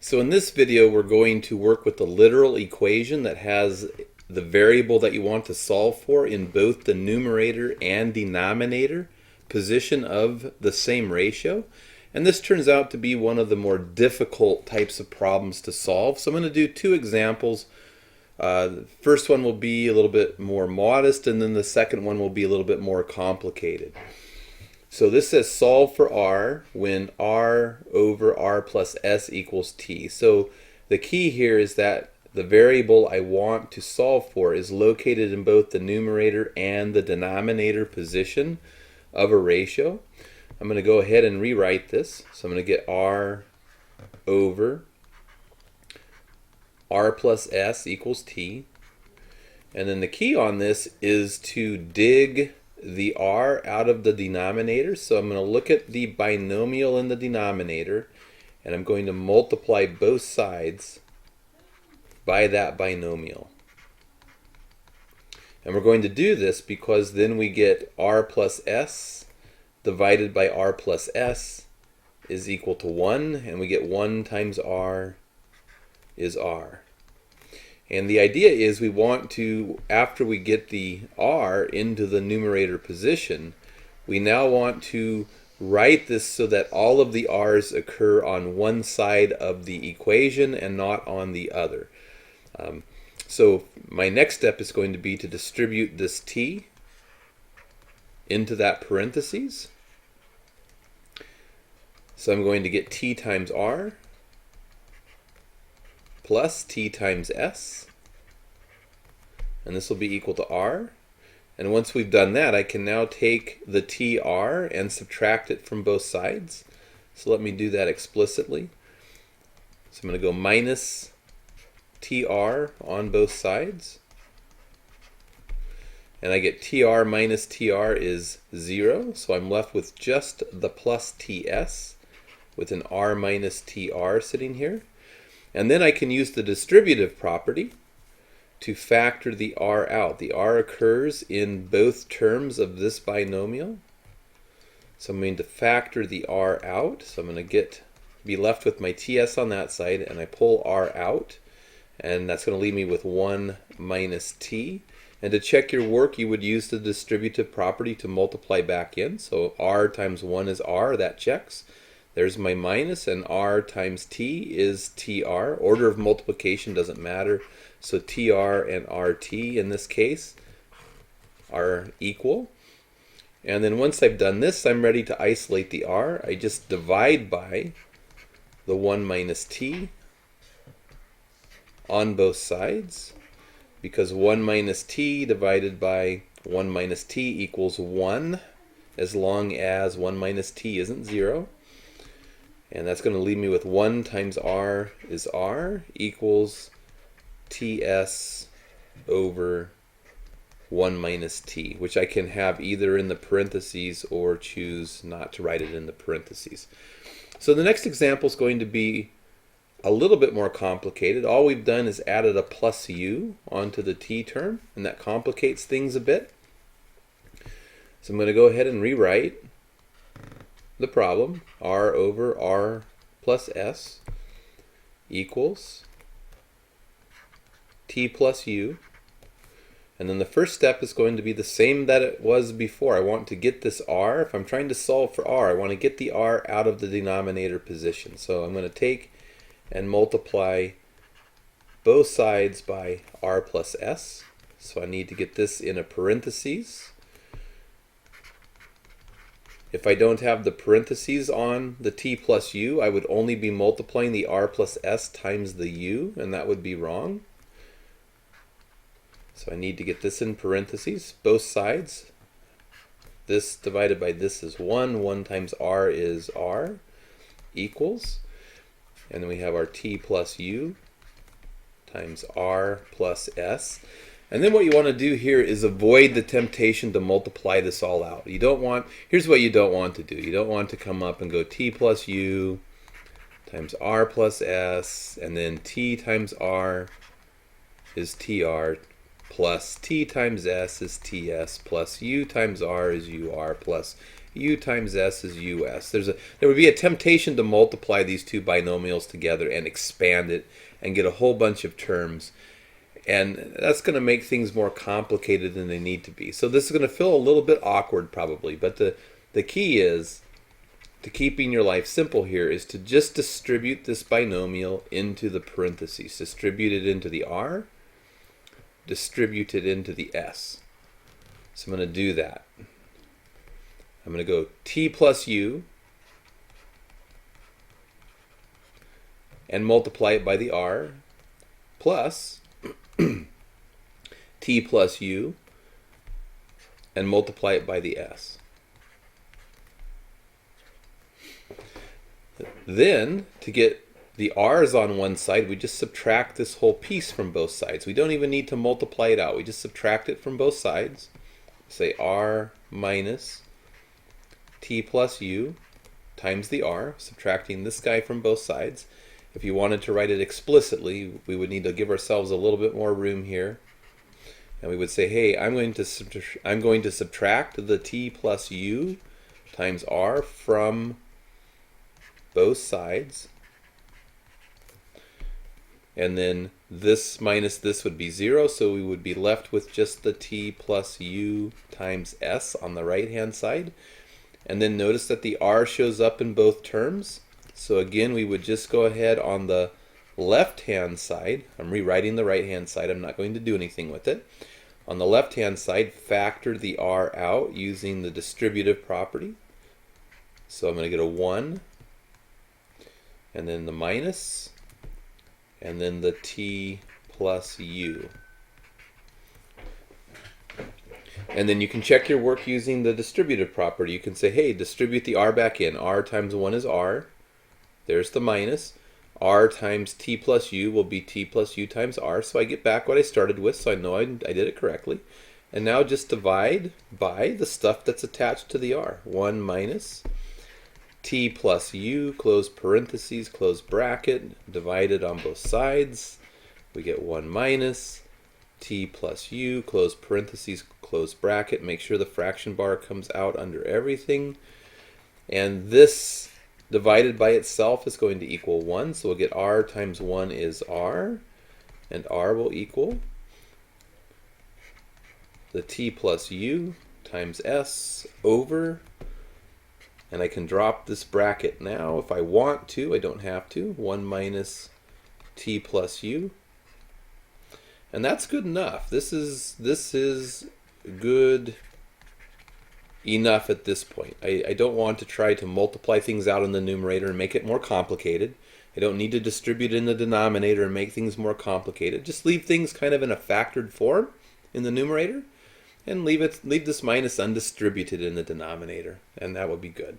So in this video, we're going to work with the literal equation that has the variable that you want to solve for in both the numerator and denominator position of the same ratio. And this turns out to be one of the more difficult types of problems to solve. So I'm going to do two examples. The first one will be a little bit more modest, and then the second one will be a little bit more complicated. So this says solve for r when r over r plus s equals t. So the key here is that the variable I want to solve for is located in both the numerator and the denominator position of a ratio. I'm going to go ahead and rewrite this. So I'm going to get r over r plus s equals t. And then the key on this is to dig the r out of the denominator. So I'm going to look at the binomial in the denominator, and I'm going to multiply both sides by that binomial. And we're going to do this because then we get r plus s divided by r plus s is equal to 1, and we get 1 times r is r. And the idea is we want to, after we get the r into the numerator position, we now want to write this so that all of the r's occur on one side of the equation and not on the other. So my next step is going to be to distribute this t into that parentheses. So I'm going to get t times r plus t times s, and this will be equal to r. And once we've done that, I can now take the tr and subtract it from both sides. So let me do that explicitly. So I'm going to go minus tr on both sides, and I get tr minus tr is 0, so I'm left with just the plus ts with an r minus tr sitting here. And then I can use the distributive property to factor the r out. The r occurs in both terms of this binomial. So I'm going to factor the r out. So I'm going to be left with my ts on that side, and I pull r out. And that's going to leave me with 1 minus t. And to check your work, you would use the distributive property to multiply back in. So r times 1 is r, that checks. There's my minus, and r times t is tr. Order of multiplication doesn't matter. So tr and rt in this case are equal. And then once I've done this, I'm ready to isolate the r. I just divide by the 1 minus t on both sides, because 1 minus t divided by 1 minus t equals 1, as long as 1 minus t isn't 0. And that's going to leave me with 1 times r is r equals ts over 1 minus t, which I can have either in the parentheses or choose not to write it in the parentheses. So the next example is going to be a little bit more complicated. All we've done is added a plus u onto the t term, and that complicates things a bit. So I'm going to go ahead and rewrite the problem. R over r plus s equals t plus u. And then the first step is going to be the same that it was before. I want to get this r. If I'm trying to solve for r, I want to get the r out of the denominator position. So I'm going to take and multiply both sides by r plus s. So I need to get this in a parentheses. If I don't have the parentheses on the t plus u, I would only be multiplying the r plus s times the u, and that would be wrong. So I need to get this in parentheses, both sides. This divided by this is 1. 1 times r is r equals. And then we have our t plus u times r plus s. And then what you want to do here is avoid the temptation to multiply this all out. Here's what you don't want to do. You don't want to come up and go t plus u times r plus s, and then t times r is tr, plus t times s is ts, plus u times r is ur, plus u times s is us. There would be a temptation to multiply these two binomials together and expand it and get a whole bunch of terms. And that's going to make things more complicated than they need to be. So this is going to feel a little bit awkward probably, but the key is to keeping your life simple here is to just distribute this binomial into the parentheses. Distribute it into the r, distribute it into the s. So I'm going to do that. I'm going to go t plus u and multiply it by the r plus t plus u and multiply it by the s. Then, to get the r's on one side, we just subtract this whole piece from both sides. We don't even need to multiply it out. We just subtract it from both sides. Say r minus t plus u times the r, subtracting this guy from both sides. If you wanted to write it explicitly, we would need to give ourselves a little bit more room here. And we would say, hey, I'm going to subtract the t plus u times r from both sides. And then this minus this would be 0, so we would be left with just the t plus u times s on the right-hand side. And then notice that the r shows up in both terms. So again, we would just go ahead on the left-hand side. I'm rewriting the right-hand side. I'm not going to do anything with it. On the left-hand side, factor the r out using the distributive property. So I'm going to get a 1, and then the minus, and then the t plus u. And then you can check your work using the distributive property. You can say, hey, distribute the r back in. R times 1 is r. There's the minus. R times t plus u will be t plus u times r. So I get back what I started with, so I know I did it correctly. And now just divide by the stuff that's attached to the r. 1 minus t plus u, close parentheses, close bracket, divided on both sides. We get 1 minus t plus u, close parentheses, close bracket. Make sure the fraction bar comes out under everything. And this divided by itself is going to equal 1. So we'll get r times 1 is r. And r will equal the t plus u times s over. And I can drop this bracket now if I want to. I don't have to. 1 minus t plus u. And that's good enough. This is good enough at this point. I don't want to try to multiply things out in the numerator and make it more complicated. I don't need to distribute in the denominator and make things more complicated. Just leave things kind of in a factored form in the numerator and leave this minus undistributed in the denominator, and that would be good.